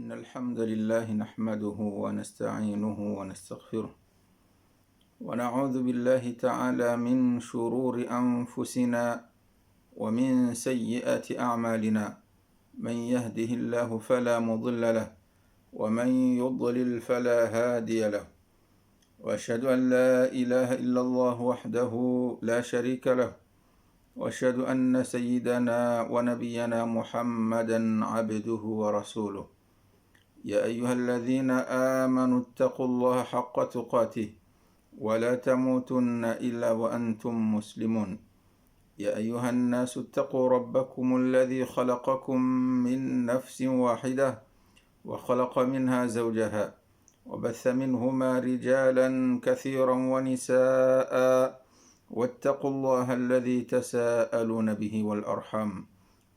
إن الحمد لله نحمده ونستعينه ونستغفره ونعوذ بالله تعالى من شرور أنفسنا ومن سيئات أعمالنا. من يهده الله فلا مضل له ومن يضلل فلا هادي له، وأشهد أن لا إله إلا الله وحده لا شريك له، وأشهد أن سيدنا ونبينا محمدا عبده ورسوله. يا أيها الذين آمنوا اتقوا الله حق تقاته ولا تموتن إلا وأنتم مسلمون. يا أيها الناس اتقوا ربكم الذي خلقكم من نفس واحدة وخلق منها زوجها وبث منهما رجالا كثيرا ونساء، واتقوا الله الذي تساءلون به والأرحام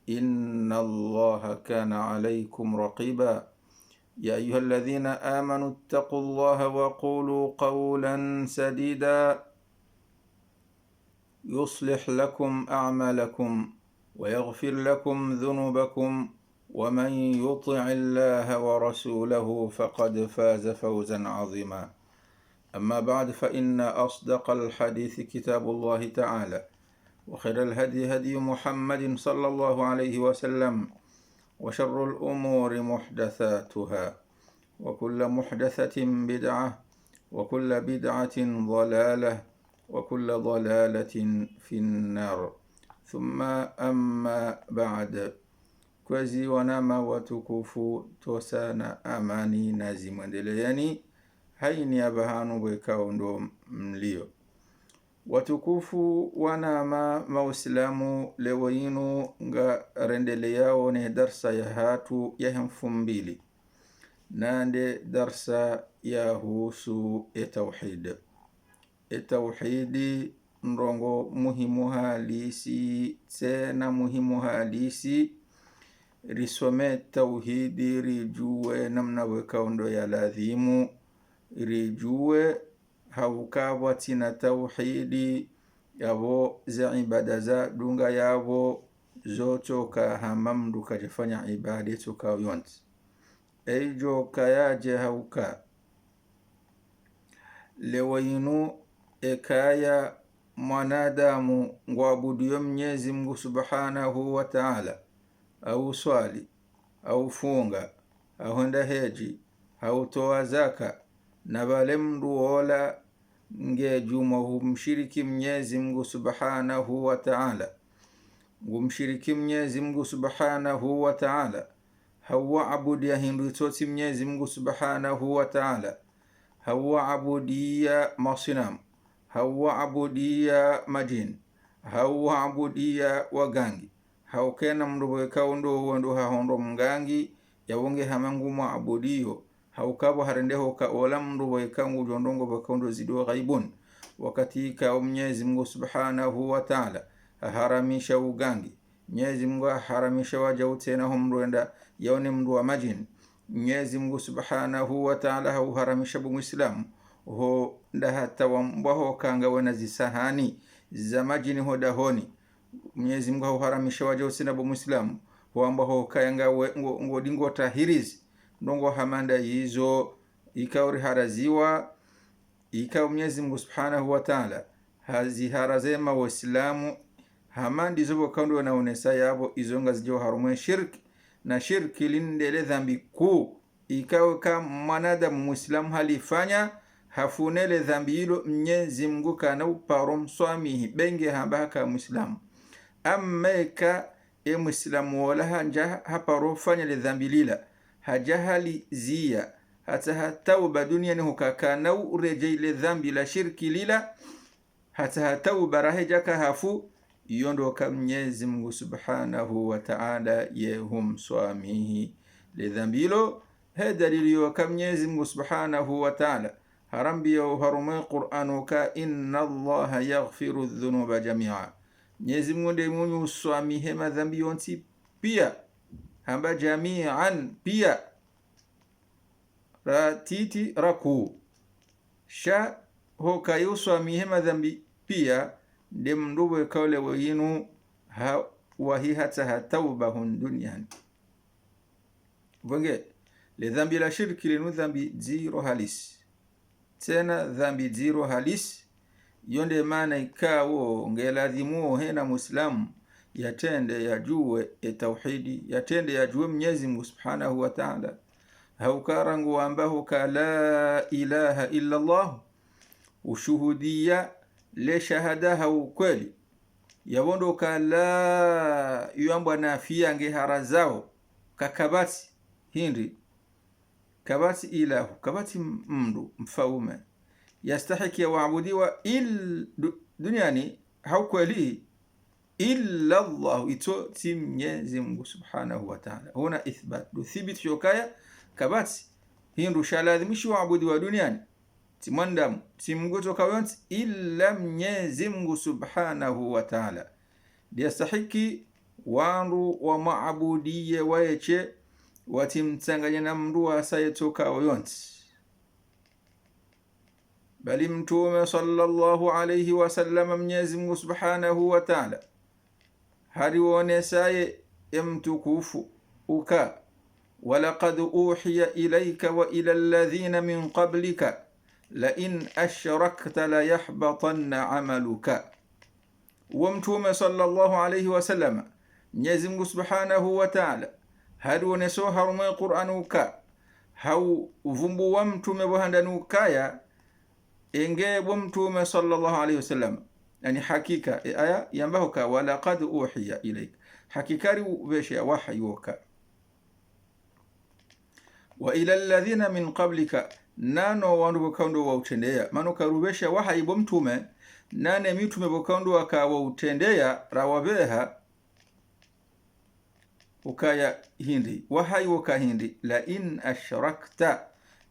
إن الله كان عليكم رقيبا. يا أيها الذين آمنوا اتقوا الله وقولوا قولا سديدا يصلح لكم أعمالكم ويغفر لكم ذنوبكم، ومن يطع الله ورسوله فقد فاز فوزا عظيما. أما بعد، فإن أصدق الحديث كتاب الله تعالى، وخير الهدي هدي محمد صلى الله عليه وسلم، وشر الأمور محدثاتها، وكل محدثة بدعة، وكل بدعة ضلالة، وكل ضلالة في النار. ثم أما بعد. Kwezi wanama watukufu tosana amani nazi mwendeleani haini abahanu wekao ndo mlio watukufu wanama mausilamu leo inu nga rendele yao ne darsa ya hatu ya hemfumbili nande darsa ya husu etauhid. Etauhidi ndongo muhimu halisi, tena muhimu halisi risome tauhidi, rijue namna wekaundo ya ladhimu, rijue haukawa tina tauhidi yavo za ibada za dunga yavo zoto ka hamamdu kajifanya ibada toka yonti ejo kayaje hauka lewayinu ekaya mwanadamu ngwabudu Mwenyezi Mungu Subhanahu wa Ta'ala, au swali, au funga, au henda heji, au toa zaka, na vale mdu wola ngejuma humshiriki Mwenyezi Mungu Subhanahu wa Ta'ala. Humshiriki Mwenyezi Mungu Subhanahu wa Ta'ala hawa abudi ya hindu toti Mwenyezi Mungu Subhanahu wa Ta'ala, hawa abudi ya masinam, hawa abudi ya majin, hawa abudi ya wagangi. Haukena mndu wekaundo wando hahondo mngangi ya wonge hamangu maabudiyo haukabo harendeho ka ola mndu wekangu jondongo wekaundo zido ghaibun. Wakati ka Mwenyezi Mungu Subhanahu wa Ta'ala haramisha ugangi, Mwenyezi Mungu haramisha wajautena humruenda yaone mndu wa majin, Mwenyezi Mungu Subhanahu wa Ta'ala haramisha Muislamu ho ndahata wambaho kanga wana zisahani za majini hodahoni. Mwenyezi Mungu haramisha wajautena Muislamu wambaho kayanga ngodingo tahirizi ndongo hamanda yizo ikauri haraziwa ika Mwenyezi Mungu Subhanahu wa Ta'ala haziharazema waislamu hamandi zobo kaundo wanaonesa yabo izonga zijo harumwe shirki, na shirki lindele dhambi kuu ikawe kama mwanadamu Muislamu halifanya hafunele dhambi hilo Mwenyezi Mungu kana uparom swamihi benge hambaka Muislamu. Ameka Muislamu wala hanja haparo fanya le dhambi lila hajahali zia hata tauba duniani hukakana urejei le dhambi la shirki lila hata tauba rahejaka hafu yondo ka Mwenyezi Mungu Subhanahu wa Ta'ala yehum swamihi le dhambi lo. He dalili yo ka Mwenyezi Mungu Subhanahu wa Ta'ala harambiya harume Qur'anu ka inna Allaha yaghfiru dhunuba jami'a. Mwenyezi Mungu ndiye mwenye uswamihe madhambi yonti pia hamba jami'an pia ratiti raku sha hoka yuswamihe madhambi pia de mnduwe kaule wayinu wahi hata tauba hun duniani. Bonge le dhambi la shirki linu dhambi ziro halisi, tena dhambi ziro halisi. Yonde maana ikawo ngeladhimuo hena muislamu yatende yajue tauhidi, yatende yajue Mwenyezi Mungu Subhanahu wa Ta'ala, haukarangu ambaho ka la ilaha illa Allah, ushuhudia le shahada hau kweli yawondo ka la yuambwa nafia nge harazao kakabati hindi kabati ilahu kabati mndu mfaume yastahiki waabudiwa duniani hau kweli illa Allah, ito ti Mwenyezi Mungu Subhanahu wa Ta'ala. Huna ithbat du thibit shokaya kabati hindu shaladhimishi waabudiwa duniani ti mwandamu ti Mungu toka yonti illa Mwenyezi Mungu Subhanahu wa Ta'ala. Yastahiki wandu wa maabudiye waeche watimtanganya na mndu asayetoka yonti, bali mtume sallallahu alayhi wasallam Mwenyezi Mungu Subhanahu wa Ta'ala haliwonesaye mtukufu uka walaqad uhiya ilayka wa ila alladhina min qablika la in ashrakta la yahbatanna amaluka. Wa mtume sallallahu alayhi wasallam Mwenyezi Mungu Subhanahu wa Ta'ala haliwoneso harume Qur'anuka hau uvumbu wa mtume bohandanukaya enge bo mtume sallallahu alayhi wasallam, yani hakika aya yambaho ka walaqad uhiya ilayka, hakikari ubesha wahyuka wa ila alladhina min qablika, nano wandu bokaundo wa utendea mano karubesha wahyi bo mtume nane mitume bokaundo wakawa utendea rawabeha ukaya hindi wahyi woka hindi la in ashrakta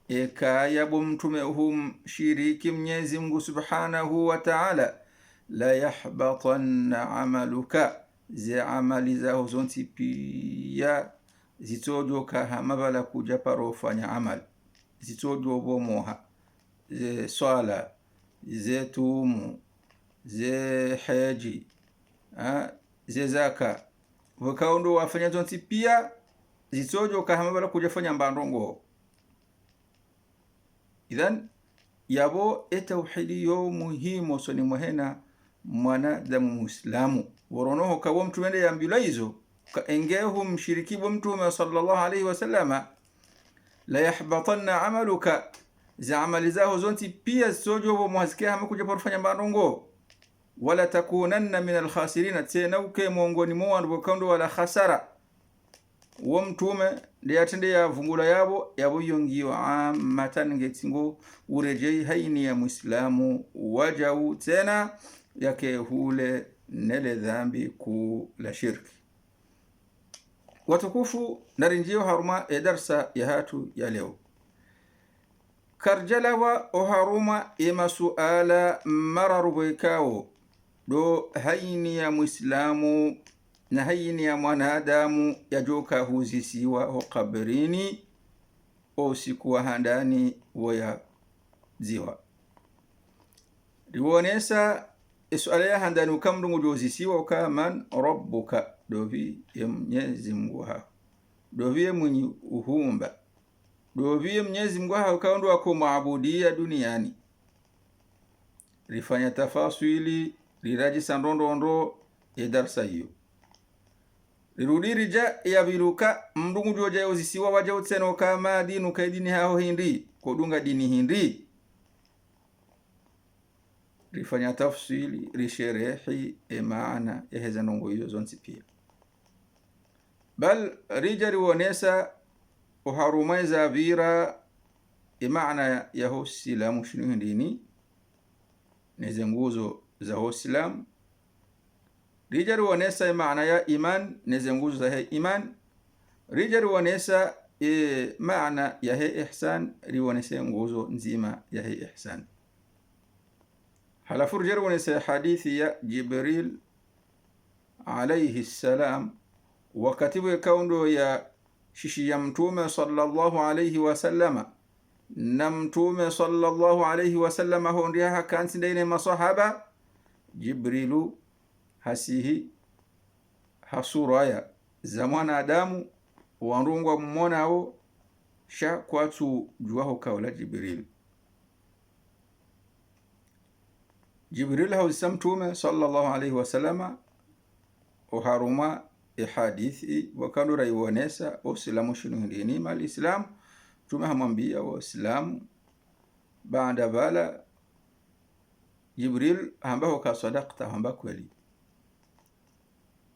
ekaya bo mtume hum shiriki Mwenyezi Mungu Subhanahu wa Ta'ala la yahbatanna amaluka, zi amali zao zonti pia zitojo kahamabala kuja parofanya amal zitojo bomoha, ze swala, ze tumu, ze haji, ze zaka wakaundo wafanya zonti pia zitojo kahamabala kuja fanya mbandongo. Idhan yabo tauhidi yo muhimu soni muhena mwanadamu muislamu woronoho kawo mtuende yambila hizo ka engehu mshiriki bo mtume sallallahu alayhi wasallama la yahbatanna amaluka, za amali zao zonti pia sojo bo muhasikia hamkuja porfanya mbandongo wala takunanna min alkhasirin, tena uke mongoni mwa wandu bokando wala khasara. Wa mtume ndiyatende ya vungula yabo yongiyo amatan ngetingo urejei haini ya muislamu wajau tena yake hule nele dhambi ku la shirki. Watukufu narinjio haruma darsa ya hatu ya leo karjalawa o haruma masuala mararuboikao do haini ya muislamu na haini ya mwanadamu yajoka huzisiwa ho kabrini o sikuwa handani waya ziwa riwonesa isuala ya handani ukamdu ngujozisiwa ukaman rabbuka, dovi ya Mwenyezi Mungu hao, dovi ya mwenye uhumba, dovi ya Mwenyezi Mungu hao kaundu wako maabudia duniani. Rifanya tafasili riraji sandondo darsa hiyo rirudiri ya biluka mndungu joja yozisiwa waja utseno kama dinu kaidini hao hindi kodunga dini hindi. Rifanya tafsili risherehi maana heza nongo hiyo zonti pia, bal rijari wonesa uharumaiza vira maana ya hosilamu shinu hindini neze nguzo za hosilamu. Rijari wonesa maana ya iman neze nguzo za he iman. Rijari wonesa maana ya he ihsan riwonesa nguzo nzima ya he ihsan. Halafu rijari wonesa hadithi ya Jibril alayhi salam wakati kaundo ya shishi ya mtume sallallahu alayhi wasallama, na mtume sallallahu alayhi wasallama hondia hakansi ndaine masahaba Jibrilu hasihi hasuraya za mwanadamu warungwa mmonao sha kwatu juwaho kawla Jibril hawzisa mtume sallallahu alaihi wasallama oharuma hadithi wakando raiwonesa uislamu shinu ndini mal islam mtume hamwambia waislamu baada bala Jibril ambaho ka sadaqta hamba kweli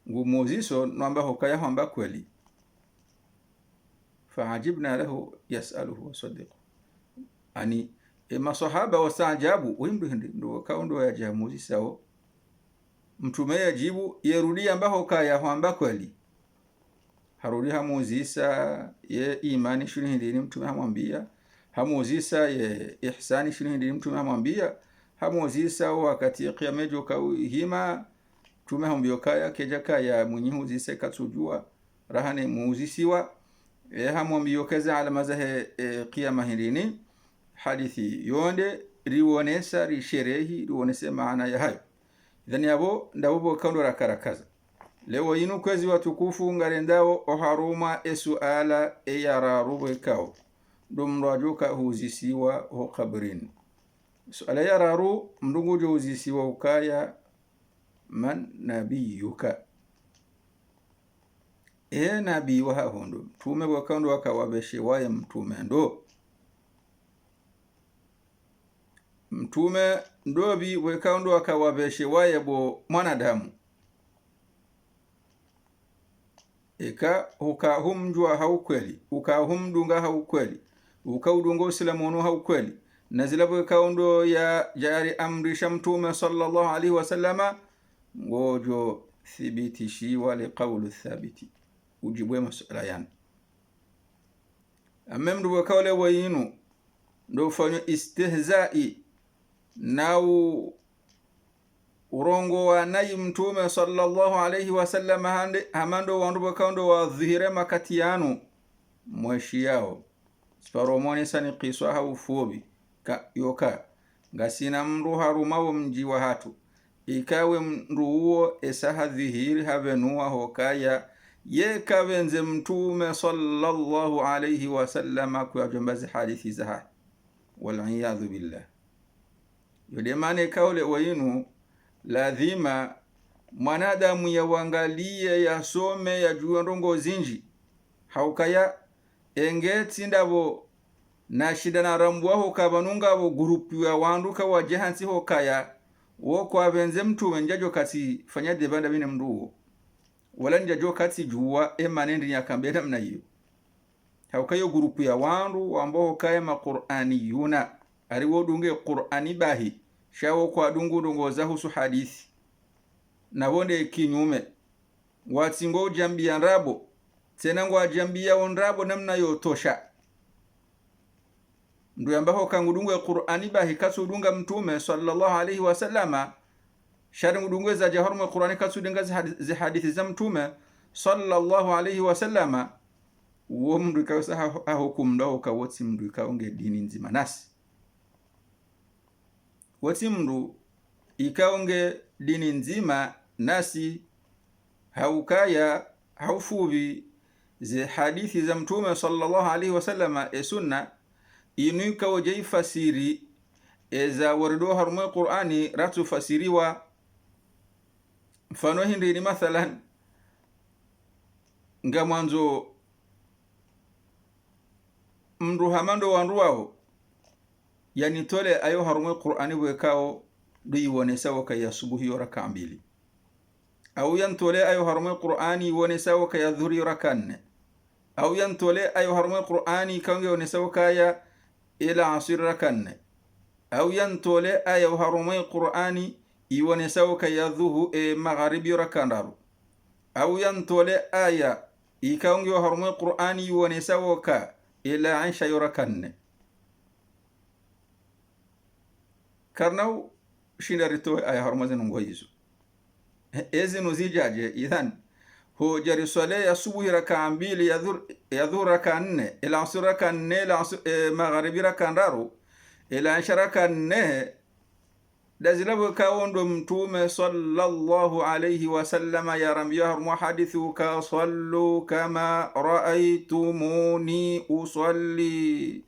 ngumuziso nambaho kaya hamba kweli faajibna lahu yasaluhu wasaddiqu ani masahaba wasajabu wimdu ndo kaundo ya jamuzi sao mtume yajibu yerudi ambaho kaya hamba kweli harudi hamuzisa ye imani shuni ndini mtume hamwambia hamuzisa ye ihsani shuni ndini mtume hamwambia hamuzisa wakati qiyamejo kauhima mtume hamwambia kaya keja kaya munyihuzise katsujua rahane muuzisiwa hamwambia kaza alama za qiyama hindini hadithi yonde riwonesa risherehi riwonese maana ya hayo idhani yabo ndabo kaundo rakarakaza leo yinu kwezi watukufu ngarendao oharuma esuala eyararu kao dumrajuka huzisiwa ho kabrin suala yararu mdungujo huzisiwa ukaya man nabiyuka nabii wa hondo mtume wakando wakawabeshe waye mtume ndobi wakando wakawabeshe waye bo mwanadamu ukahumjwa haukweli ukahumdunga haukweli ukaudunga usilamu haukweli nazilabo kaundo ya jari amrisha mtume sallallahu alaihi wasallama ngojo thibitishi wale qawlu thabiti ujibwe masuala yani amemdu wakawle wayinu ndo fanyo istihza'i nau urongo wa nayi mtume sallallahu alaihi wasallam hamando wandubo kaundo wa dhihire makati yanu mweshi yao sparomoni sani qiswa haufobi yoka ngasina mru harumawo mji wa hatu ikawe mru uo esaha dhihiri havenuwa hokaya yekavenze mtume sallallahu alaihi wasallam kwa jombazi hadithi zaha wal'iyadhu billah yodemane kaule wayinu lazima mwanadamu yawangalie yasome yajue ndongo zinji haukaya engeti ndabo na shida na rambwa hokabanunga abo grupu ya wanduka wa jahansi hokaya woko abenze mtume njajo kati fanya debanda bine mduo wala njajo kati juwa emanendi yakambeda mna hiyo haukayo grupu ya wandu ambao hokaya maqur'ani yuna ari wodunge qur'ani bahi shawo kwa dungu za husu hadithi na wonde kinyume watsingo jambia nrabo tena ngwa jambia onrabo namna yotosha ndio ambao kangudungu ya Qur'ani bahi kasudunga mtume sallallahu alaihi wasallama shari ngudungu za jaharmu Qur'ani kasudunga za hadithi za mtume sallallahu alaihi wasallama uo mndu kawasa hukumdo kawotsi mndu kaonge dini nzima nasi wati mndu ikaonge dini nzima nasi haukaya haufubi ze hadithi za mtume sallallahu alaihi wasallama sunna inuka wajai fasiri za warido harume Qur'ani ratu fasiriwa mfano hindi ni mathalan nga mwanzo mndu hamando wanruwao yani tole ayo harume Qur'ani wekao diwone sawa kaya subuhi raka mbili au yantole ayo harume Qur'ani wone sawa kaya dhuhuri raka nne au yantole ayo harume Qur'ani kange wone sawa kaya ila asir raka nne au yantole ayo harume Qur'ani iwone sawa kaya magharibi raka ndaru au yantole aya ikange harume Qur'ani iwone sawa ka ila aisha raka nne karnau shindarito aya harmazen ngoyizo ezino zijaje idhan ho jari swala ya subuhi raka mbili ya dhuhur raka nne ila asr raka nne ila magharibi raka ndaru ila isha raka nne dazilabo kawondo mtume sallallahu alayhi wasallama yarambiya harmu hadithu ka sallu kama raaitumuni usalli,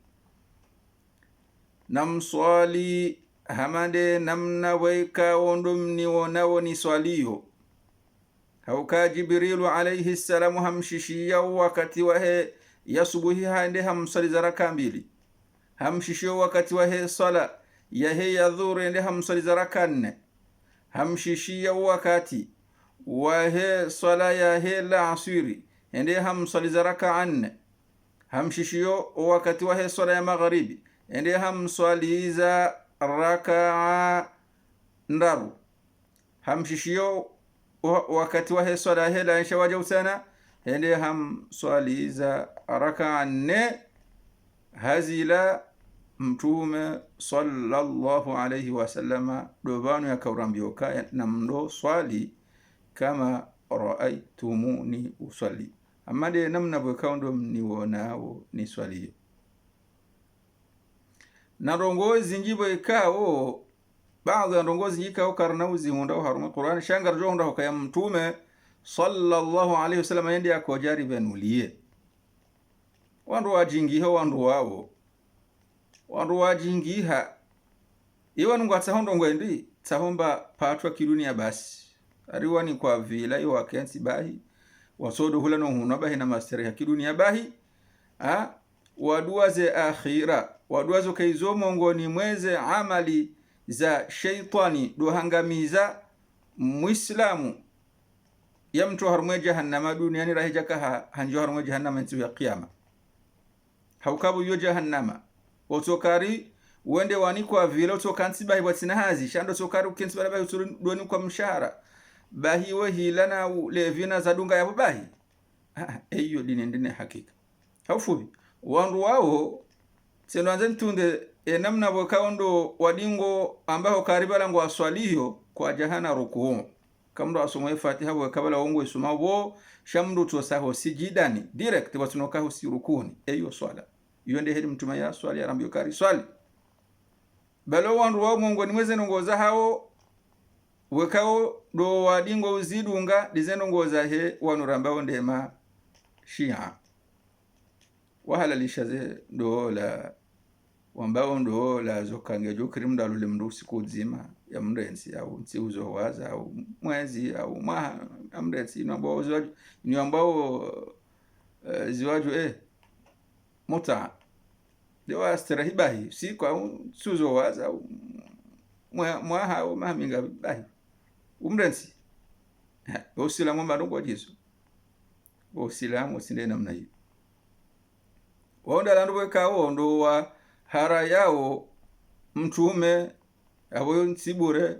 namswali hamande namna way kawondo mniwonawo ni swaliyo. Hauka Jibrilu alayhi salamu hamshishiya wakati wahe ya subuhi hande hamsali za raka mbili, hamshishiya wakati wahe sala yahe ya dhuhuri ende hamsali za raka 4, hamshishiya wakati wahe sala yahe la asiri ende hamsali za raka 4, hamshishiyo wakati wahe sala ya magharibi ende hamsali za raka ndaru, hamshishiyo wakati wahe sala yahe la isha waja usana ende hamsali za raka 4. hazila mtume sallallahu alayhi wasallama dovanu ya kaurambioka na mndo swali kama raaitumuni usalli, amade namna bwekaundo mniwonao ni swali. Na rongozi njibo ikao baadhi ya rongozi ikao karnauzi hundao haruma Qur'an shangar jo hundao kaya mtume sallallahu alayhi wasallama yende akojari benulie wandu wajingiho wandu wao wandu wajingiha iwa nungu atsahondo ngwendi tsahomba patwa kidunia basi ariwani kwa vila iwa kensi bahi wasodo hula no huna bahi na masteri ya kidunia bahi waduwaze akhira waduwazo kaizo mongoni mweze amali za shaitani duhangamiza muislamu ya mtu harumwe jahannama duniani rahijaka hanjo harumwe jahannama ntiu ya qiyama. Haukabu yo jahannama otokari wende wani kwa vile otokansi bahi watina hazi shando otokari ukensi bahi utudoni kwa mshahara bahi we hilana levina zadunga ya bahi eyo dinendine hakika. Haufubi wandu wao sendo anze ntunde namna wakaondo wadingo ambao karibala ngo aswaliyo kwa jahana rukuhu kamdo asomwe Fatiha wakabala wongo isumabo shamdu tosaho sijidani direct watunoka usirukuni eyo swala yonde hedi mtume ya swali ya rambio kari swali balo wandu wao mongo nimweze nongoza hao wekao do wadingo uzidunga dizeno ngoza he wanu rambao ndema Shia wahalalisha ze dola wambao ndola zokange jokiri mdalu limndu siku nzima ya mrensi au nsiuzo waza au mwezi au mwaha amrensi inambao ziwaju ni ambao ziwaju muta dewa astirahibahi siku au nsiuzo waza au mwaha au mahaminga bahi umrensi usilamu madongo jizo usilamu usinde namna hiyo waonda landu wekao ndo wa hara yao mtume abo nsibure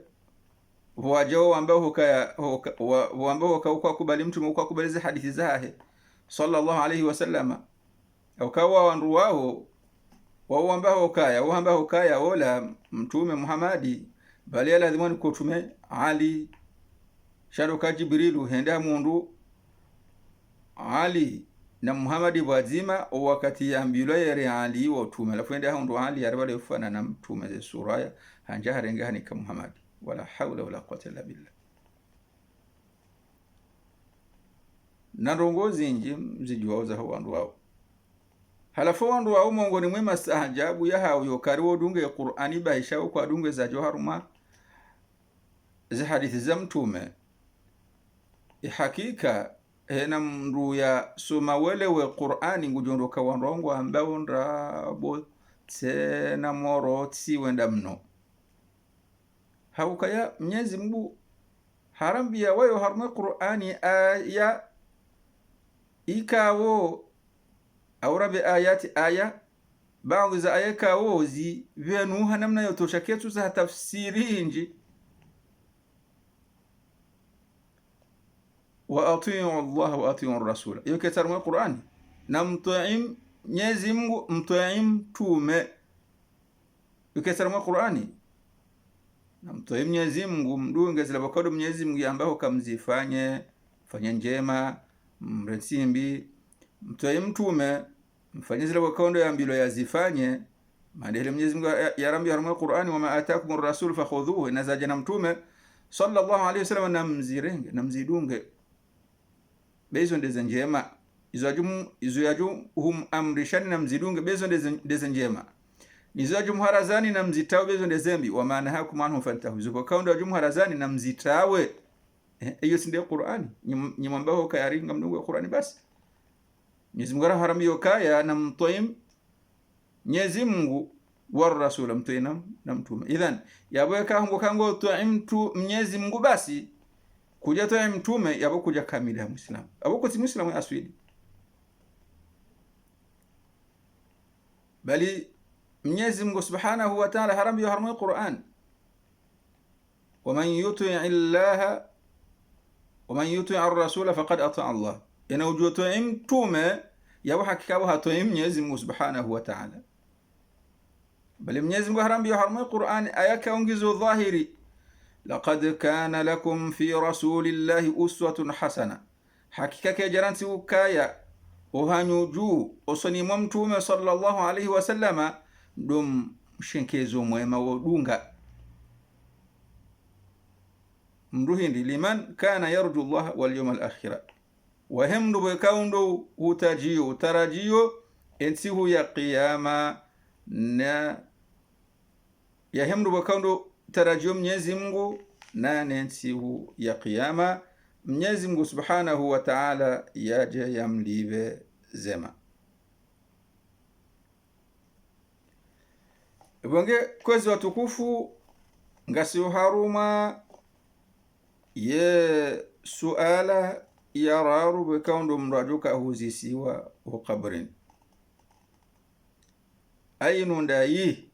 wajao ambao hukaya kubali mtume kwa kubaliza hadithi zahe sallallahu alayhi wasallama au kawa wandu wao ambao hukaya wala mtume Muhammadi bali ala dhimani kutume Ali shadoka Jibrilu henda mundu Ali na Muhammadi wazima wakati ambilo yere Ali wotume lafuende hondo Ali yarabale ufana na mtume ze suraya hanja harenga hanika Muhammadi wala hawla wala quwwata illa billah. Na rongozi nji mzijua za wandu wao halafu wandu wao mongoni mwema sahajabu ya hao yokariwo dunge Qur'ani baisha kwa dunge za joharuma za hadithi za mtume hakika hena mndu ya soma welewe Qur'ani ngujondoka wanrongo ambao ndrabo tena moro tsi wenda mno haukaya Mwenyezi Mungu harambia wayo harma Qur'ani aya ikawo aurabe ayati aya baadhi za aya kawo zi venu namna yotosha ketu za tafsiri inji wa atiu Allah wa atiu Rasul yoke tarma Qur'ani na mtuim Mwenyezi Mungu mtuim tume yoke tarma Qur'ani na mtuim Mwenyezi Mungu mdunge zile bakado Mwenyezi Mungu ambao kamzifanye fanya njema mresimbi mtuim tume mfanye zile bakado ya mbilo yazifanye maana Mwenyezi Mungu yarambi harma Qur'ani wama ataakumur rasul fakhudhuhu, nazaja na mtume sallallahu alayhi wasallam na mzirenge na mzidunge bezo ndeze njema izo yajum amrishani na mzidunge bezo ndeze njema nizo jumharazani na mzitawe bezo ndezembi wa maana hakum anhu fantahu zuko kaunda jumharazani na mzitawe hiyo si ndio Qur'ani nyimwambao kayaringa mnungu Qur'ani basi Mwenyezi Mungu haramio kaya na mtoim Mwenyezi Mungu wa rasul mtoina na mtume idhan yabweka hungo kango tuimtu Mwenyezi Mungu basi kuja toa mtume yabo kuja kamili ya Muislamu aboko si Muislamu aswidi bali Mwenyezi Mungu Subhanahu wa Ta'ala haramio harama Qur'an waman yuti' Allah waman yuti' ar-rasul faqad ata'a Allah ina ujoto mtume yabo hakika wa hatoa Mwenyezi Mungu Subhanahu wa Ta'ala bali Mwenyezi Mungu haramio harama Qur'an ayaka ongizo dhahiri laqad kana lakum fi rasulillahi uswatun hasana hakika ke jaranti ukaya ohanyu osoni mtume sallallahu alayhi wasallama dum shenkezo mwema wodunga mruhindi liman kana yarju Allah wal yawmal akhir wa hamdu bi kaundo utajiyo tarajiyo ensihu ya qiyama na ya hamdu bi kaundo tarajio Mwenyezi Mungu na nensihu ya qiyama Mwenyezi Mungu Subhanahu wa Ta'ala yaje yamlive zema bonge kwezi watukufu ngasi haruma ye suala yararu bekaundo mrajuka huzisiwa ukabrin ayinu ndayi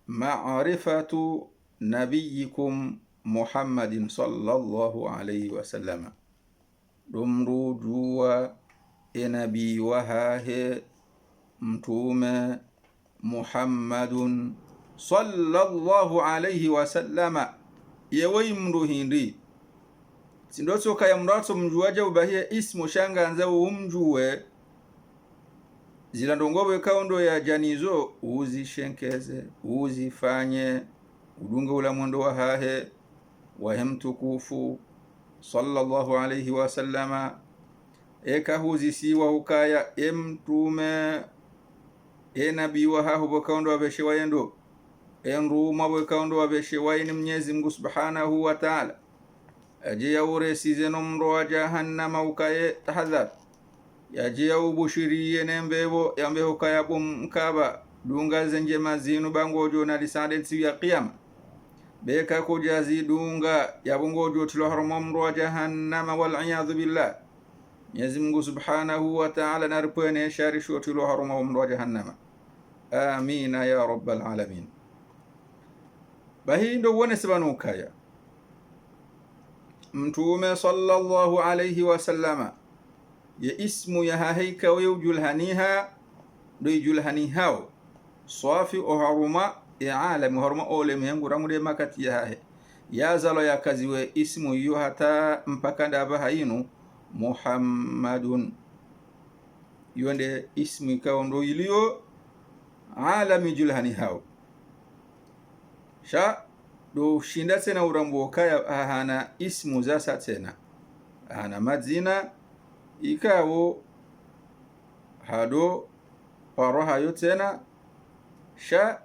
ma'rifatu nabiyikum Muhammadin sallallahu alayhi wasallam dumrujua nabii wahahe mtume Muhammadun sallallahu alayhi wasallama yewe mruhindi sindoso kaya mrato mjuaje ubahia ismu shanga anza umjue zila ndongobe kaundo ya janizo uzishenkeze uzifanye udunga ula mwendo wa hahe wa mtukufu sallallahu alayhi wasallama eka huzisiwa ukaya mtume nabii wa hahu bokaundo wabeshewa yendo enruma bokaundo wabeshewa ni Mwenyezi Mungu Subhanahu wa Ta'ala aje ya uresize nomro wa jahannama ukaye tahadhar yaje ya ubushiriye nembebo yambe ukaya bumkaba dunga zenje mazinu bangojo na lisadensi ya qiyam beka kujazi dunga yabungojo tilo haromro wa jahannama wal iyadhu billah Mwenyezi Mungu Subhanahu wa Ta'ala narpene sharisho tilo haromro wa jahannama amina ya rabbal alamin bahi ndo wone sabanu kaya mtume sallallahu alayhi wasallama ya ismu ya haika wa yujulhaniha do yujulhanihao safi o haruma ya alam haruma ole mhengu ramude makati ya hahe ya zalo ya kaziwe ismu yu hata mpaka ndaba hainu Muhammadun yonde ismu ikawa ndo ilio alami julhanihao sha do shinda tena urambo kaya hana ismu zasa tena hana madzina ikawo hado paroha yo tena sha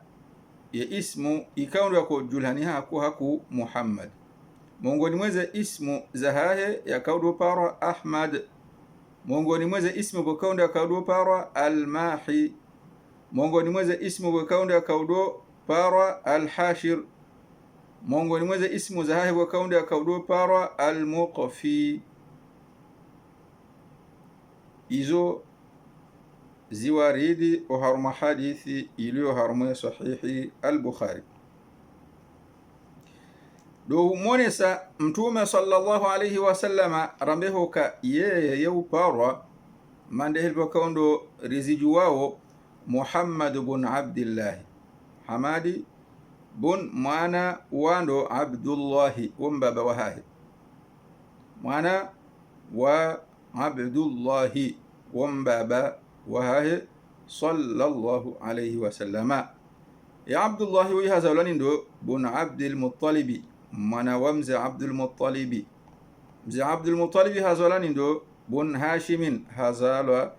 ya ismu ikawa yako julhaniha haku Muhammad mongoni mweze ismu zahahe yakaudo paro Ahmad mongoni mweze ismu bokaundo yakaudo paro Al-Mahi mongoni mweze ismu bokaundo yakaudo paro Al-Hashir mongoni mweze ismu zahahe bokaundo yakaudo paro Al-Muqfi izo ziwaridi o haruma hadithi iliyo haruma sahihi al-Bukhari do monesa mtume sallallahu alayhi wasallama rambeho ka yeye yeuparwa mande helbo kaundo riziju wao Muhammad ibn Abdullah Hamadi bun mwana wando Abdullah baba wahahi mwana wa Abdullah baba wahahi sallallahu alayhi wasallama. Ya Abdullahi huyu hazalani ndo bun Abdul Muttalibi, mwana wa mzee Abdul Muttalibi. Mzee Abdul Muttalibi hazalani ndo bun Hashimin, hazalwa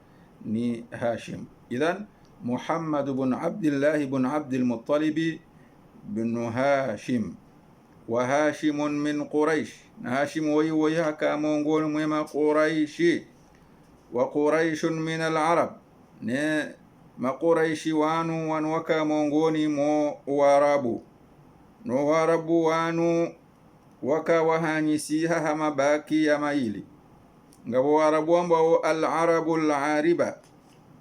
ni Hashim. Idhan Muhammad bun Abdullah bun Abdul Muttalibi bin Hashim, wa Hashimun min Quraish, na Hashim huyu haka miongoni mwa Quraishi. Wa Quraishun min al-Arab, ne Maquraishi wanu waka miongoni mwa Waarabu. No Waarabu wanu waka wahanyisiha hamabaki ya maili ngabo Waarabu ambao al-Arabu al-Ariba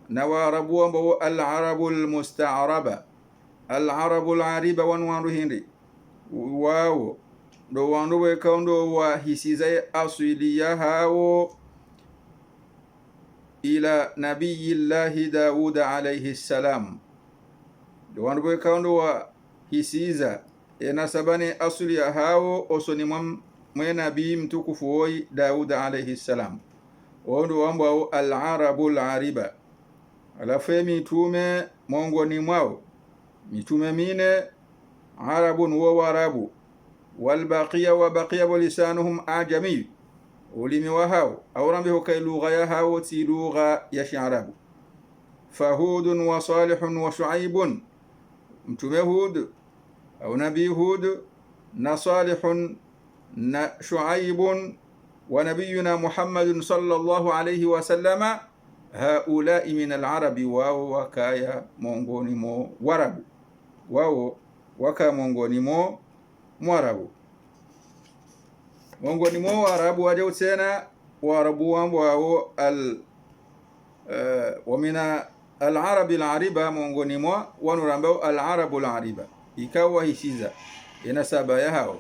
na Waarabu ambao al-Arabu al-Musta'raba. Al-Arabu al-Ariba wanu hindi wao ndo wanu wekaundo wa hisiza asiliya hao ila nabiyillahi Daud alayhi salam. Ndo wanu wekaundo wa hisiza nasabani asuli ya hao osoni mwe nabii mtukufu woi Daud alayhi salam. Wando wambao al-Arabu al-Ariba. Alafu mitume miongoni mwao mitume mine Arabun wa Waarabu, wal baqiya wa baqiya lisanuhum ajami, ulimi wa hao aurambi hukai lugha ya hao ti lugha ya Kiarabu. Fahudun wa Salihun wa Shuaibun, mtume Hud au nabii Hud na Salihun na Shuaibun wa nabiyuna Muhammadun sallallahu alayhi wa sallama, haulai min al-Arabi, wao wakaya miongoni mwa Waarabu, wao waka miongoni mwa Mwarabu. Miongoni mwa Waarabu waje tena Waarabu ambao wa min al-Arabi al-Ariba, miongoni mwa wanurambao al-Arabu al-Ariba, ikawa hisiza inasaba ya hao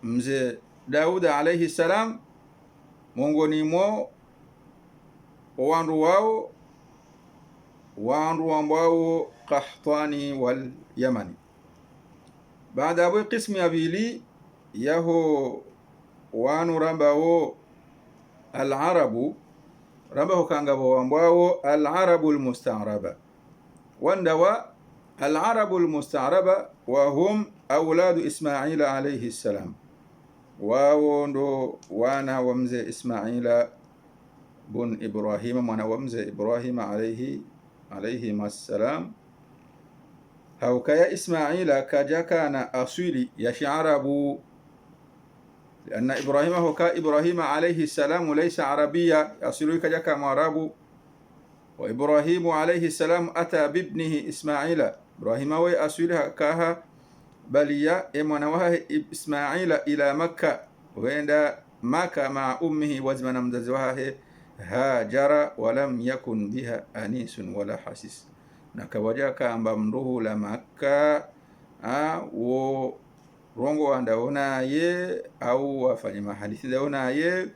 mzee Daud alayhi salam, miongoni mwa wandu wao wandu ambao Qahtani wal Yamani. Baada ya qismu ya pili yaho wanu rambao al-Arabu, rambao kangabo ambao al-Arabu al-Musta'raba. Wandawa al-Arabu al-Musta'raba wa hum auladu Ismaila alayhi salam, wao ndo wana wa mzee Ismaila bun Ibrahim, mwana wa mzee Ibrahim alayhi masalam. Haukaya Ismaila kajakana asili ya Kiarabu, لأن إبراهيم هوكا إبراهيم عليه السلام ليس عربيا، أصله كجاكا معرب. وإبراهيم عليه السلام أتى بابنه إسماعيل، إبراهيم وي أصله كاها بليا إمنوها إسماعيل إلى مكة، وعند مكة مع أمه وزمن مدزوها هاجر ولم يكن بها أنيس ولا حسيس. Nakawajaka amba mruhu la Makka wo rongo wandaona ye au wafanye mahadithi daona ye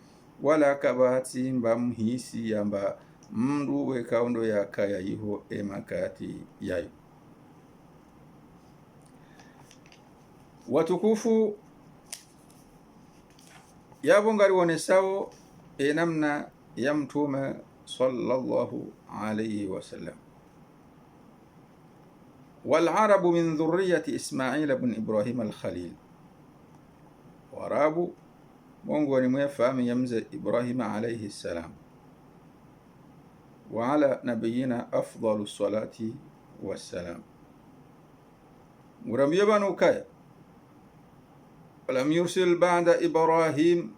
wala kabati mba mhisi amba mndu wekaundo ya kaya iho emakati yayo. Watukufu yabo ngari wonesao namna ya mtume sallallahu alayhi wasallam. والعرب من ذرية إسماعيل بن إبراهيم الخليل، وعرب مونغوني ميفهم يمزى إبراهيم عليه السلام، وعلى نبينا أفضل الصلاة والسلام. ورم يبنوا كايا ولم يرسل بعد إبراهيم،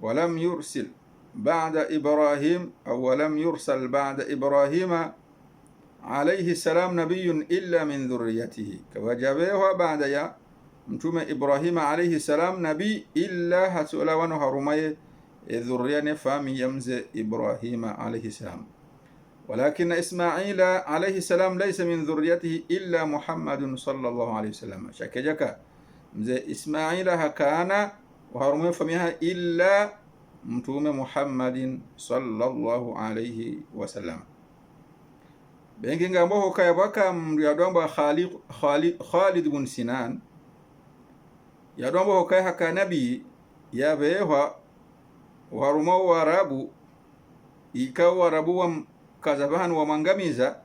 ولم يرسل بعد إبراهيم أو ولم يرسل بعد إبراهيم عليه السلام نبي إلا من ذريته، كوجبه بعد يا متوم إبراهيم عليه السلام نبي إلا هتولا ونهرمي ذرية نفهم يمز إبراهيم عليه السلام. ولكن إسماعيل عليه السلام ليس من ذريته إلا محمد صلى الله عليه وسلم. شكجك مز إسماعيل هكانا وهرمي فمها إلا متوم محمد صلى الله عليه وسلم. Bengi ngambo kaya baka mndu yadomba Khalid ibn Sinan yadomba kaya haka nabi yabewa waruma Waarabu ikawa Waarabu kazabahan wa mangamiza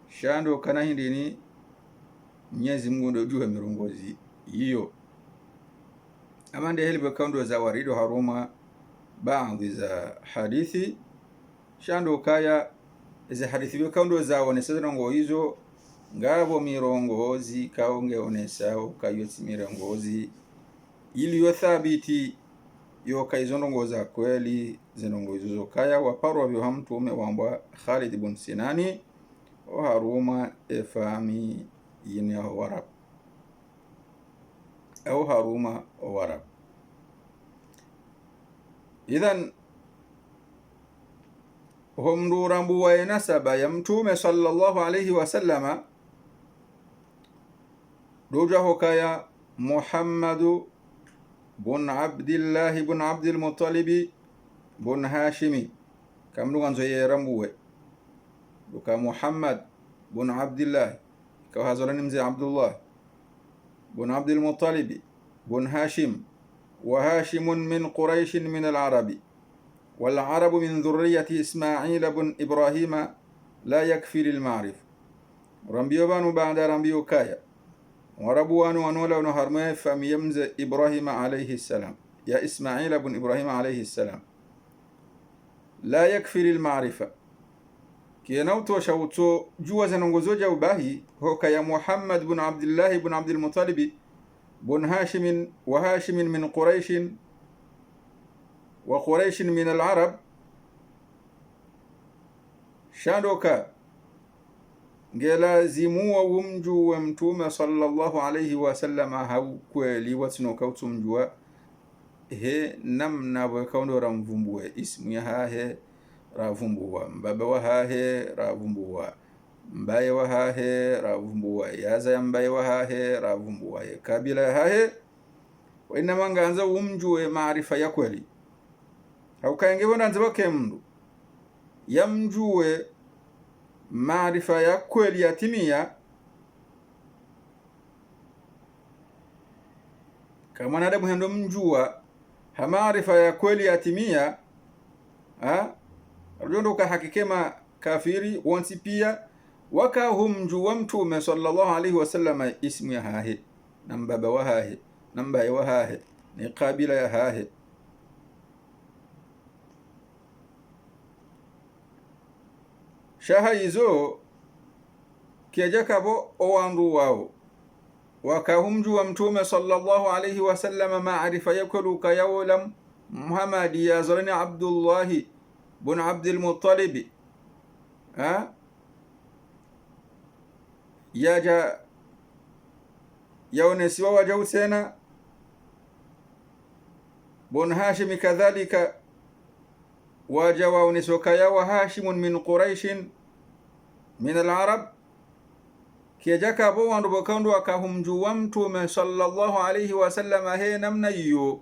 shando kana hindini Mwenyezi Mungu ndio jua mirongozi hiyo. Amande heli bakando za warido haruma baadhi za hadithi shando kaya za hadithi bakando za oneseza ngo hizo ngabo mirongozi kaonge onesao kayoti mirongozi ili yo thabiti yo kaizono za kweli zinongo hizo kaya waparwa vyo hamtume wamba Khalid ibn Sinani o haruma efami yini warab au haruma warab. Idhan hum durambu wa nasaba ya mtume sallallahu alayhi wasallama doja hokaya Muhammadu bun Abdillah bun Abdul Muttalib bun Hashimi kamdu ganzo ye rambuwe duka Muhammad bun Abdillah ka hazolani mzee Abdullah bun Abdul Muttalib bun Hashim wa Hashimun min Quraish min al-Arabi والعرب من ذرية إسماعيل بن إبراهيم لا يكفي للمعرف رمبيو بانو بعد رمبيو كايا وربوانو ونولا ونهرمي فميمز إبراهيم عليه السلام يا إسماعيل بن إبراهيم عليه السلام لا يكفي للمعرفة كي نوتو شوتو جوزا نغزوجا وباهي هو كيا محمد بن عبد الله بن عبد المطلب بن هاشم وهاشم من قريش وقريش من العرب شانوكا ngelazimuwa wumju wa mtume sallallahu alayhi wasallam hau kweli watinoka utumjua he namna wakaundo ramvumbue ismu ya hahe ravumbua mbaba wa hahe ravumbua mbaye wa hahe ravumbua yaza ya mbaye wa hahe ravumbua kabila ya hahe wa inama ngaanza wumjue maarifa ya kweli au kaingebona nzibake mndu yamjue maarifa ya kweli yatimia kama mwanadamu hendo mjua ha maarifa ya kweli yatimia rujondo kahakikema kafiri wansi pia waka humjua mtume sallallahu alaihi wasallam ismu ya hahe na mbaba wa hahe na mbaye wa hahe ni kabila ya hahe shaha hizo kiajakabo owandu wao wakahumju wa mtume sallallahu alayhi wasallam maarifa yakulu kayawalam Muhammad ya zarani Abdullah bun Abdul Muttalib yaja yaonesiwa wajausena bun Hashim kadhalika wajawa unisokaya wa Hashimun min Quraishin min al-Arab kijaka bo wandu bakando akahumju wa mtume sallallahu alayhi wasallam he namna hiyo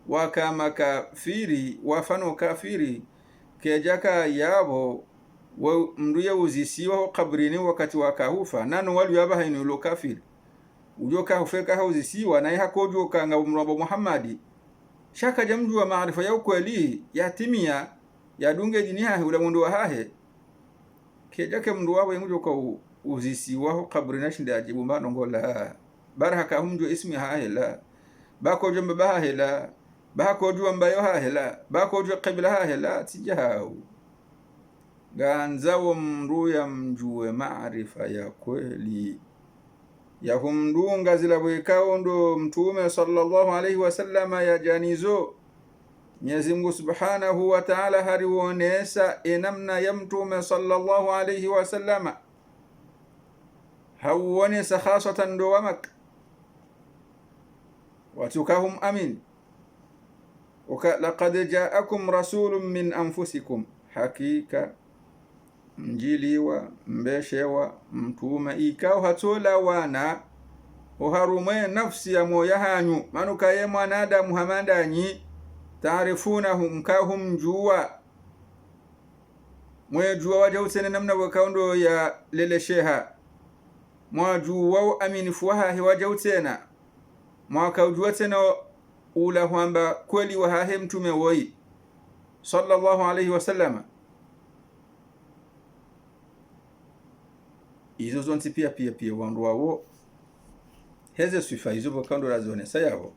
wakama kafiri wafano kafiri kijaka yabo wa mduya uzisiwa kabrini wakati wakahufa nano walu yaba hainu lo kafiri ujoka hufeka hauzisiwa na hakojo kanga umrabo Muhammadi shaka jamju wa maarifa ya ukweli yatimia yadunge dini hahe ula mundu wa hahe kijake mndu wabo yengujo kwa uzisiwa kabrina shinda ajibu mbano ngola baraka humjo ismi hahe la bako jomba bahe la bako jua mbayo hahe la bako jua qibla hahe la tijahau ganzawo mndu ya mjue maarifa ya kweli ya humdunga zilabwekao ndo mtume sallallahu alayhi wasallam ya janizo Mwenyezi Mungu subhanahu wa ta'ala hariwonesa enamna ya mtume sallallahu alayhi wasallam hawonesa khasatan ndo wamak watukahum amin laqad ja'akum rasulun min anfusikum hakika mjiliwa mbeshewa mtume ikao hatola wana uharume nafsi ya moya hanyu manuka ye mwanadamu hamandanyi taarifunahu mkahum juwa mwejua waja usene namna wakaundo ya lele sheha mwajuwa aminifu wahahe waja utena mwakaujua tena ula huamba kweli wahahe mtume woi sallallahu alayhi wasallam izo zonti pia wandu wao heze sifa izo bokando razone sayabo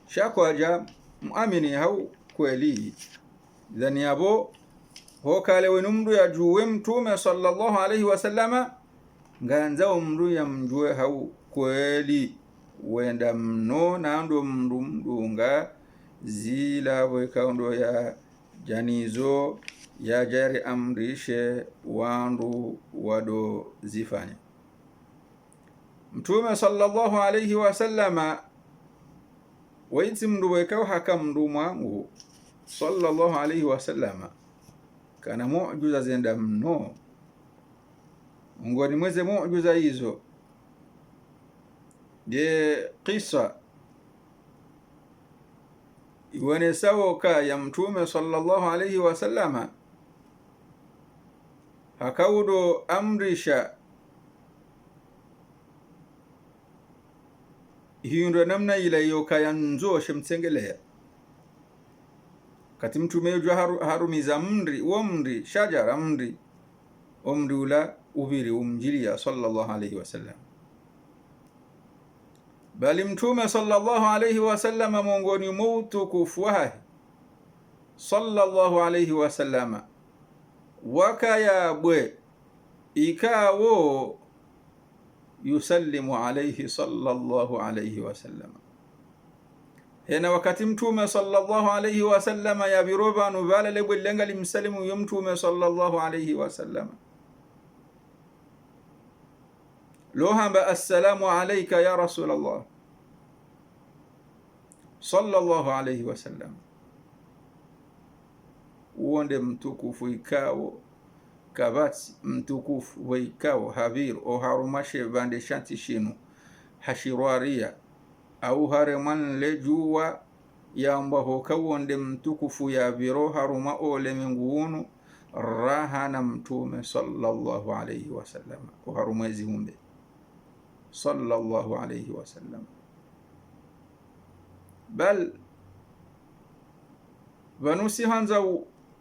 shako aja muamini hau kweli dhani yabo hokale wenumdu ya juwe mtume sallallahu alaihi wasallama nganza umru ya mjue hau kweli wenda mno nando mdunga zila wekaundo ya janizo ya jari amrishe wandu wado zifanya mtume sallallahu alaihi wasallama waiti mndu wekao haka mndu mwangu sallallahu alaihi wasallama kana muujuza zenda mno ngoni mweze muujuza hizo je qissa iwane sawoka ya mtume sallallahu alaihi wasallama hakaudo amrisha hiyo namna ile yoka yanzo shemtsengelea kati mtume yujo harumiza mri shajara mri ula ubiri umjilia sallallahu alaihi wasallam bali mtume sallallahu alaihi wasallam mongoni mautu kufuahi sallallahu alaihi wasallam wakaya bwe ikawo yusallimu alaihi sallallahu alaihi wasallam hena wakati mtume sallallahu alaihi wasallam ya biroba nuvala lebwe lenga limsalimu yumtume sallallahu alaihi wasallam lohamba assalamu alayka ya rasulallah sallallahu alaihi wasallam uonde mtukufu ikao kabati mtukufu waikao havir o harumashe bande shanti shinu hashirwaria au hareman lejuwa yamba hokawonde mtukufu ya biro haruma ole minguunu rahana mtume sallallahu alaihi wasallam o harumwezi humbe sallallahu alaihi wasallam bal vanusi hanza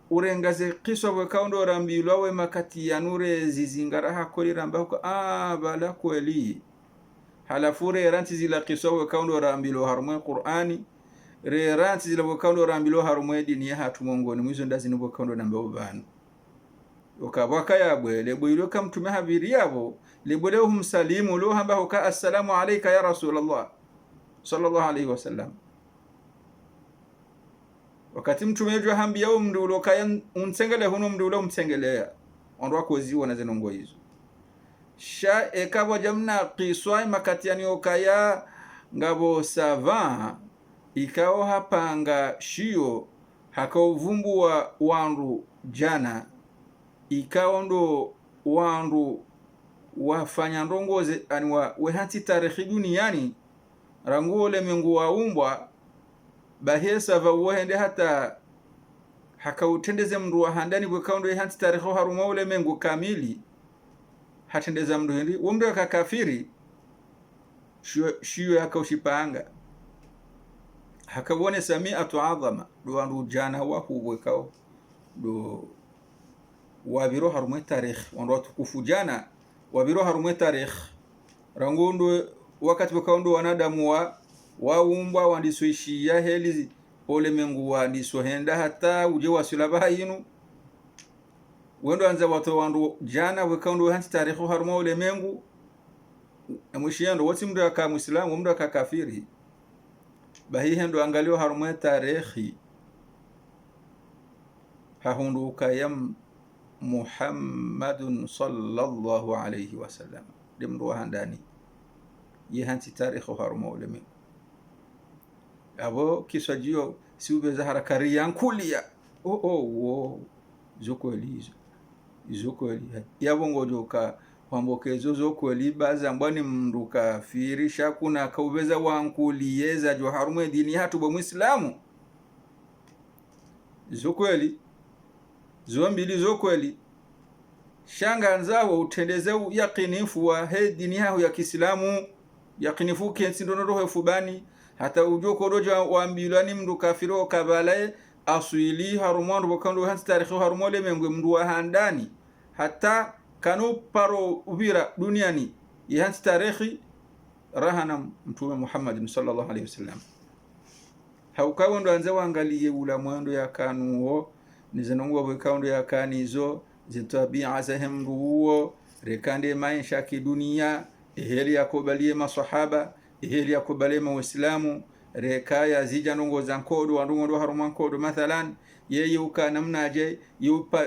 urengaze kiswa wekaundo rambilwawe makati ya nure zizingara hakoli ramba huko bala kweli halafure ranti zila kiswa wekaundo rambilo harumwe Qur'ani re ranti zila wekaundo rambilo harumwe dini ya hatumongoni mwizo ndazi nubo kaundo namba ubanu ukabwaka yabwe lebwilo kamtume habiri yabo lebwele humsalimu lo hamba huka assalamu alayka ya rasulallah sallallahu alaihi wasallam wakati mtume yajua hambi yao mndulo kaya unsengele huno mndulo mtsengelea ondwa koziwa na zenongo hizo sha ekabwa jamna qiswai makati yani okaya ngabo sava ikao hapanga shio hakauvumbu wa wandu jana ikao ndo wandu wafanya ndongoze anwa wehanti tarehe duniani ranguole mengu waumbwa bahesa vawende hata hakautendeze mndu wa handani bwekaundo hanti tarehe haruma ule mengu kamili hatendeza mndu hindi umndu akakafiri shiyo hakaushipanga hakawone sami'atu adhama duwandu jana wahubwekao do wabiro harumwe tarikh wando watukufu jana wabiro harumwe tarikh rangondo wakati bwekaundo wanadamu waumbwa wandisuishia heli ole mengu wandisohenda hata uje wasulaba yinu wendo anza watu wandu jana wekaundo hanti tarikhu haruma ole mengu amushiyando wati mndu aka muislamu mndu aka kafiri bahi hendo angalio haruma tarikhi hahundu kayam Muhammadun sallallahu alaihi wasallam dimndu handani ye hanti tarikhu haruma ole mengu abo kisajio siube zahara kariyan kulia zokweli yabongo joka wambokezo zokweli baza mbani mndu kafirisha kuna kaubeza wankuliyeza jo harumwe dini hatu bo muislamu zokweli zombili zokweli shanga nzawo utendeze yakinifu wa he dini hao ya Kiislamu yakinifu kensi ndono roho fubani hata ujoko roja waambilani mndu kafiro kabalae aswili harumwandu bokando hansi tarikhi harumole mengwe mndu wa handani hata kanu paro ubira duniani yanti tarehi rahana mtume Muhammad sallallahu alaihi wasallam. Haukawa ndo anze waangalie ula mwendo ya kanuo nizenongwa bwekaundo ya kanizo zitabia zahem ruo rekande maisha kidunia eheli yakubalie maswahaba eheli yakubalie muislamu rekaya zija nongo za nkodo wandugo haruma nkodo mathalan yeye uka namnaje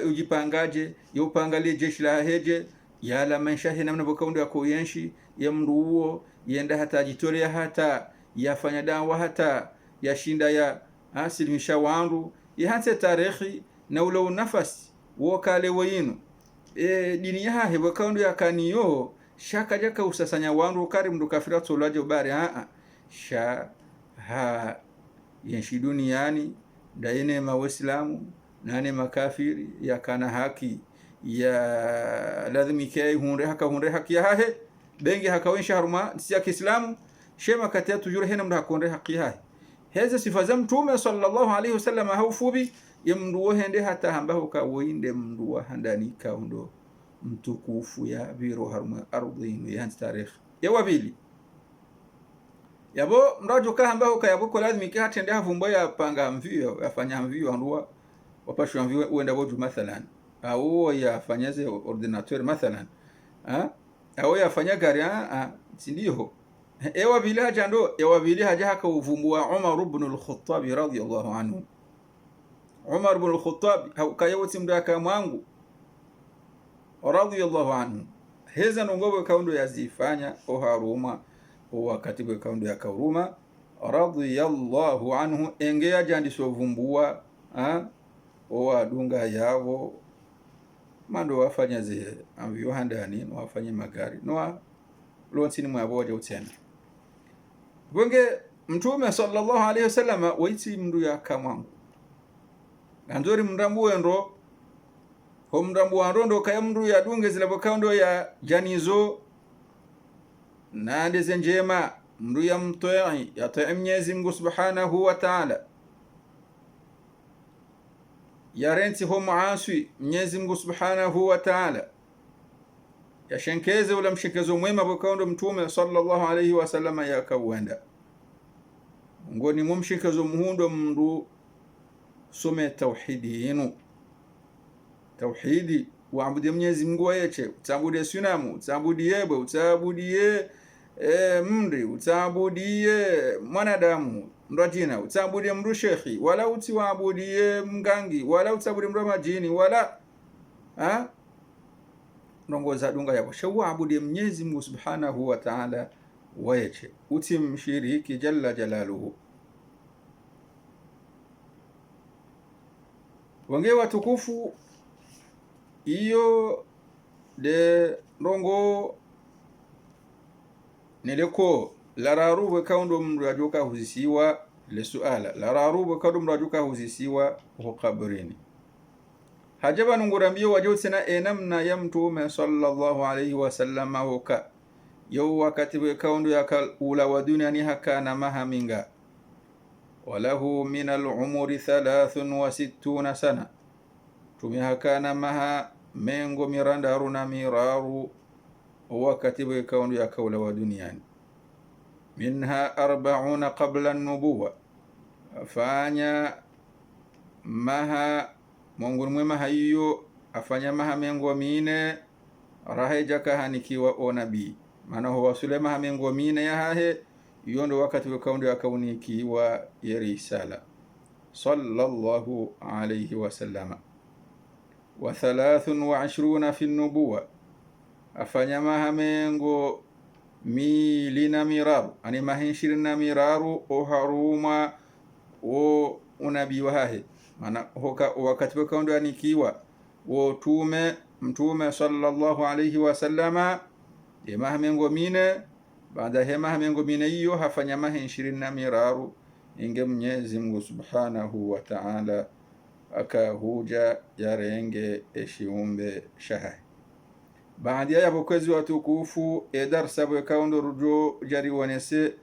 ujipangaje yupangalie jeshi la heje yala maisha hina namna bwekaundo ya kuyenshi ya mruo yenda hata jitolea hata yafanya dawa hata yashinda ya asilimisha wandu yahanse tarehi na ule nafasi wokale wayinu dini yahe bwekaundo yakaniyo shaka jaka usasanya wandu kari mdu kafira tolaje ubare sha ha yenshi duniani daine mawaislamu nane makafiri yakana haki ya lazimike hunre haki ya hahe bengi hakawensha haruma siya kiislamu shema katia tujure hena mdu hakonre haki hahe heze sifa za mtume sallallahu alaihi wasallam haufubi yemnduo hende hata hambaho ka woinde mnduo handani kaundo mtukufu ya biro haruma ardhinu ya tarikh ya wabili yabo mrajo ka hambaho ka yabo lazima ikatende havumbo ya panga mvio yafanya mvio ndua wapashwa mvio uenda bodu mathalan au yafanyaze ordinateur mathalan au yafanya gari sindio ewa vile haja ndo ewa vile haja haka uvumbua Umar ibn al-Khattab radiyallahu anhu. Umar ibn al-Khattab haukayewoti mdaka mwangu radiyallahu anhu heza nongobo kaundo yazifanya oharuma wakati bwe kaundo ya kauruma radiyallahu anhu engea jandi sovumbua owadunga yavo mando wafanya ze amvyo handani no wafanye magari no lonsini mwaboja utena bonge mtume sallallahu alaihi wasallam waiti mndu ya kamwangu anzori mndambu endo ho mndambu ando kaya mndu ya dunge zilabokaundo ya janizo na ndeze njema mndu ya mtoi ya ta'i Mwenyezi Mungu subhanahu wa ta'ala ya renti ho muaswi Mwenyezi Mungu subhanahu wa ta'ala yashenkeze ula mshekezo mwema bwekaundo mtume sallallahu alaihi wasallam yakawenda ngoni mumshekezo muhundo mndu some tauhidi yenu tauhidi waabude Mwenyezi Mungu wayeche utabude sunamu utabudie bwe utabudie mri utabudie mwanadamu ndajina utabudie mru shekhi wala utiwabudie mgangi wala utabudie mru majini wala nongoza dunga yabo shawabudie Mwenyezi Mungu subhanahu wa ta'ala wayeche utimshiriki jalla jalaluhu. Wange watukufu iyo de rongo neleko lararubwe kaundo mrajuka huzisiwa le suala lararubwe kaundo mrajuka huzisiwa ho kabrini hajaba nungurambio wajotena enamna ya mtume sallallahu alaihi wasallam hoka yo wakati bwe kaundo yakal ula wa duniani hakana mahaminga walahu min al-umri 63 sana tumihakana maha mengo mirandaru na miraru wakati bwe kaundo yakawla wa duniani minha 40 qabla an-nubuwa afanya maha Mungu mwema hayo afanya maha mengo mine rahaja kahanikiwa onabii maana huwa Sulema mengo mine ya hahe yondo wakati wakaundo akaunikiwa ya risala sallallahu alayhi wasallam wa 23 fi nubuwa afanya maha mengo milina miraru ani mahinshirina miraru o haruma o unabii wa hahe maana hoka wakati wakaundo anikiwa wo mtume sallallahu alayhi wasallama yema mengo mine baada hema mengo mine hiyo hafanya mahe 20 miraru inge Mwenyezi Mungu subhanahu wa ta'ala akahuja yarenge eshiumbe shaha baada ya bokwezi watukufu darsa bwekaundo rujo jari wonese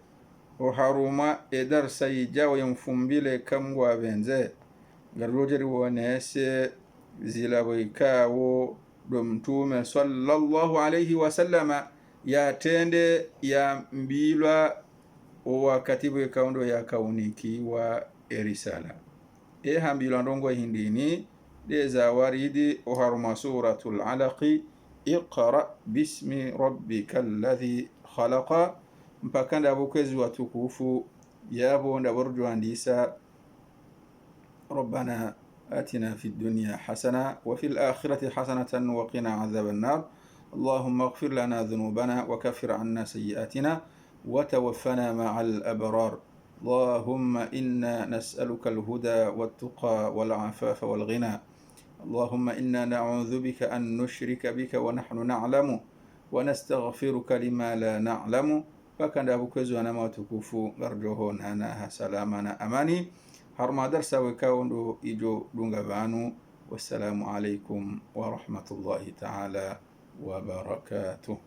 o haruma darsa yijawo yamfumbile kamgwa benze garojeri wonese zila bwekawo do mtume sallallahu alayhi wasallama ya tende ya mbilwa wakati bwe kaundo ya kauniki wa erisala hambilwa ndongo hindini deza waridi oharuma suratul alaqi iqra bismi rabbika alladhi khalaqa mpaka ndabukwezi watukufu yabo ndaborjwandisa ربنا آتنا في الدنيا حسنة وفي الآخرة حسنة وقنا عذاب النار اللهم اغفر لنا ذنوبنا وكفر عنا سيئاتنا وتوفنا مع الأبرار اللهم إنا نسألك الهدى والتقى والعفاف والغنى اللهم إنا نعوذ بك أن نشرك بك ونحن نعلم ونستغفرك لما لا نعلم فكان أبو كزوانا ما تكفو غرجوهون أنا سلامنا أماني هرما درسا وكاوندو إجو دونغبانو والسلام عليكم ورحمة الله تعالى وبركاته.